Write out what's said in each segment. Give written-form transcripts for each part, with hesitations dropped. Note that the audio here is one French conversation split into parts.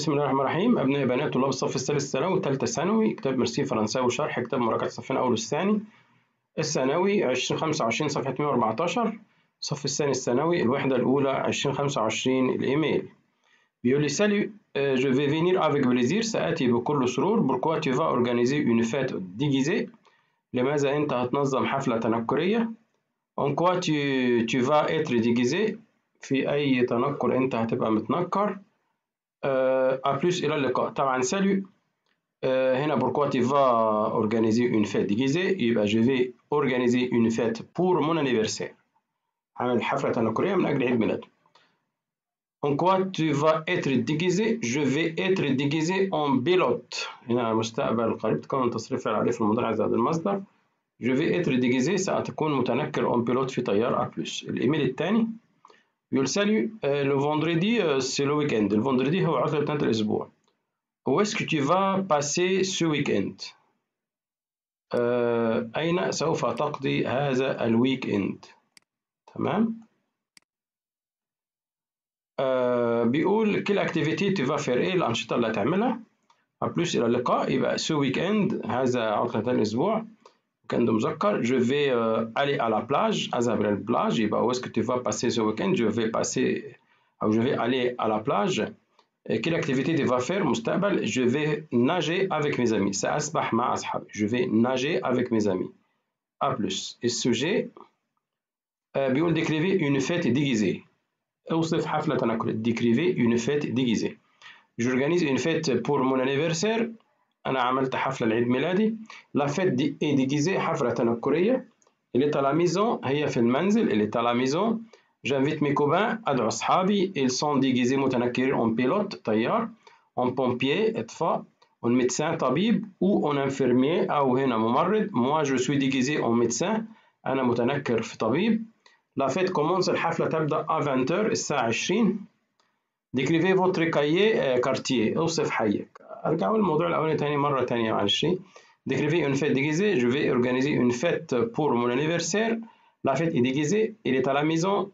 بسم الله الرحمن الرحيم. أبناء بنات طلاب الصف الثالث الثانوي والثالثة ثانوي، كتاب ميرسي فرنساوي شرح كتاب مراجعة الصفين الأول والثاني الثانوي 2025 صفحة 114. الصف الثاني الثانوي الوحدة الأولى 2025. الإيميل بيقول لي سالي je vais venir avec plaisir، سآتي بكل سرور. pourquoi tu vas organiser une fête déguisée، لماذا أنت هتنظم حفلة تنكرية. en quoi tu vas être déguisé، في أي تنكر أنت هتبقى متنكر. à plus إلى اللقاء. طبعا سالو هنا pourquoi tu vas organiser une fête déguisée، يبقى je vais organiser une fête pour mon anniversaire، عامل حفلة تنكرية من أجل عيد ميلادي. en quoi tu vas être déguisé، je vais être déguisé en pilote، هنا مستقبل قريب تكون تصريف فعل عليه في المضارع زائد المصدر. je vais être déguisé سأكون متنكر en pilote في طيار à plus. الإيميل الثاني بيقول سالو le vendredi c'est le week-end، الفندردي هو عطلة نهاية الأسبوع. Où est-ce que tu vas passer ce week-end؟ أين سوف تقضي هذا الويك إند؟ تمام. بيقول كل activité tu vas faire، إيه الأنشطة اللي هتعملها. بلس إلى اللقاء. يبقى ce week-end هذا عطلة الأسبوع، weekend مذكر. je vais aller à la plage، أذهب إلى البلاج. يبقى où est-ce que tu vas passer ce week-end، je vais passer أو je vais aller à la plage. quelle activité tu vas faire مستقبل. je vais nager avec mes amis، سأسبح مع أصحابي. je vais nager avec mes amis. A plus. السوجي بيقول décrivez une fête déguisée، اوصف حفلة تنكرية. décrivez une fête déguisée. j'organise une fête pour mon anniversaire، أنا عملت حفلة لعيد ميلادي. la fête est déguisée حفلة تنكرية. elle est à la maison هي في المنزل. elle est à la maison. j'invite mes copains أدعو أصحابي. ils sont déguisés متنكرين en pilote طيار. en pompier إطفاء. en médecin طبيب. ou en infirmier أو هنا ممرض. moi je suis déguisé en médecin، أنا متنكر في طبيب. la fête commence الحفلة تبدأ à 20h الساعة 20. décrivez votre cahier quartier، اوصف حيك. أرجعوا للموضوع الأولاني تاني مرة تانية معلش. décrivez une fête déguisée، je vais organiser une fête pour mon anniversaire. la fête est déguisée، elle est à la maison.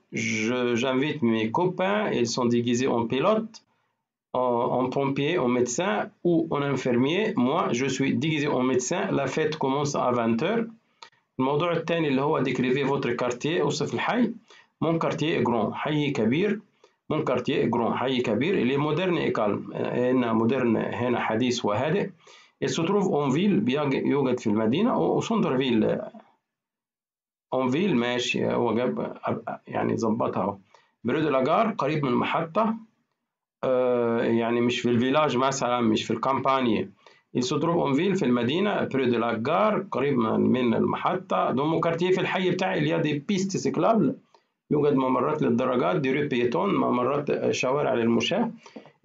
j'invite mes copains، ils sont déguisés en pilote, en pompier, en médecin ou en infirmier. moi je suis déguisé en médecin. la fête commence à 20h. الموضوع الثاني اللي هو décrivez votre quartier، اوصف الحي. mon quartier est grand، حي كبير. mon quartier est grand، حي كبير. اللي مودرن et calme، هنا مودرن هنا حديث وهادئ. il se trouve en ville، يوجد في المدينة. و centre ville en ville ماشي، هو جاب يعني ظبطها اهو. برو دو لاجار قريب من المحطة، يعني مش في الفيلاج مثلا، مش في الكامباني. il se trouve en ville في المدينة. برو دو لاجار قريب من المحطة. دومو كارتيه في الحي بتاعي اللي هي دي بيست سيكلابل، يوجد ممرات للدراجات. دي رو بيتون ممرات شوارع للمشاة.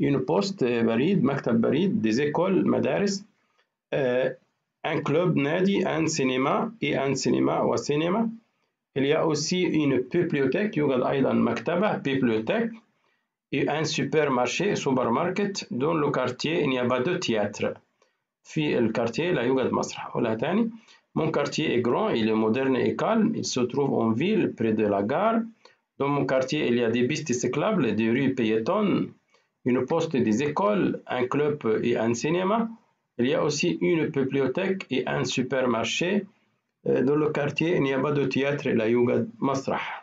une poste بريد، مكتب بريد. des écoles مدارس. un club نادي. un cinéma et un cinéma وسينما. il y a aussi une bibliothèque، يوجد أيضا مكتبة bibliothèque. et un supermarché سوبر ماركت. dans le quartier il n'y a pas de théâtre، في الكارتيه لا يوجد مسرح. أقولها تاني. mon quartier est grand، il est moderne et calme. il se trouve en ville près de la gare. dans mon quartier il y a des pistes cyclables, des rues piétonnes, une poste, des écoles, un club et un cinéma. il y a aussi une bibliothèque et un supermarché. dans le quartier il n'y a pas de théâtre، لا يوجد مسرح.